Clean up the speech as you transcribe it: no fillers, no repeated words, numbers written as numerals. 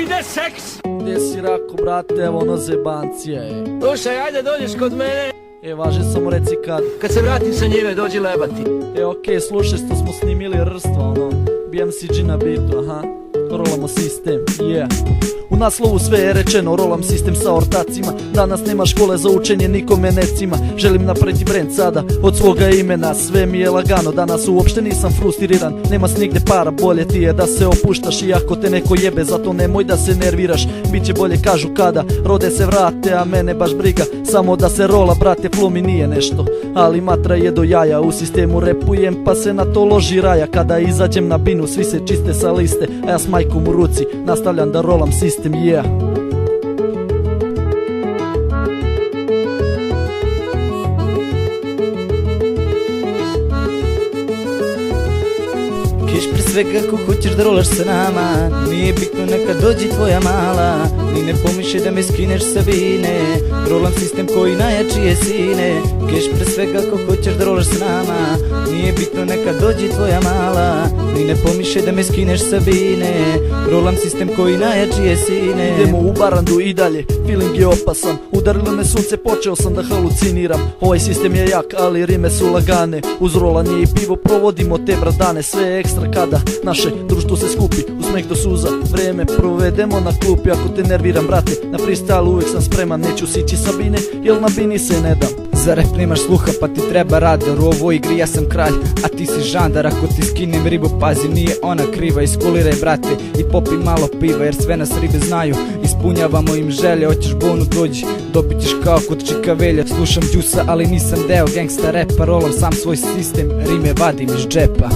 ide seks? Gdje si rako, brate, evo ono zebancije. Slušaj, ajde dođeš kod mene. Važi, samo reci kad. Kad se vratim sa njive, dođi lebati. Okej, slušaj, što smo snimili rstva, ono, BMCG na bitu, aha. Rolamo sistem, yeah. U naslovu sve je rečeno, rolam sistem sa ortacima. Danas nema škole za učenje, nikome ne cima. Želim napraviti brand sada, od svoga imena. Sve mi je lagano, danas uopšte nisam frustriran. Nema s nigde para, bolje ti je da se opuštaš. I ako te neko jebe, zato nemoj da se nerviraš. Biće bolje kažu kada, rode se vrate, a mene baš briga. Samo da se rola, brate, flow mi nije nešto. Ali matra je do jaja, u sistemu repujem, pa se na to loži raja. Kada izađem na binu, svi se čiste sa liste, a ja s majkom u ruci nastavljam da rolam sistem, yeah. Keš pre svega ako hoćeš da rolaš sa nama, nije bitno neka dođi tvoja mala. Ni ne pomišljaj da me skineš sa bine, rolam sistem koji najjači je sine. Keš pre svega ako hoćeš da rolaš sa nama, nije bitno neka dođi tvoja mala. Ni ne pomišljaj da me skineš sa bine, rolam sistem koji najjači je sine. Idemo u barandu i dalje, feeling je opasan. Udarilo me sunce, počeo sam da haluciniram. Ovaj sistem je jak, ali rime su lagane. Uz rolanje i pivo provodimo te bradane. Sve je ekstra kada naše društvo se skupi, uz smeh do suza vreme provedemo na klupi. Ako te nerviram, brate, na freestyle uvek sam spreman. Neću sići sa bine, jel na bini se ne dam. Za rap nemaš sluha pa ti treba radar, u ovoj igri ja sam kralj, a ti si žandar. Ako ti skinem ribu, pazi, nije ona kriva. Iskuliraj, brate, i popi malo piva, jer sve nas ribe znaju, ispunjavamo im želje. Hoćeš bonu, dođi, dobit ćeš kao kod Čikavelja. Slušam Đusa, ali nisam deo gangsta repa, rolam sam svoj sistem, rime vadim iz džepa.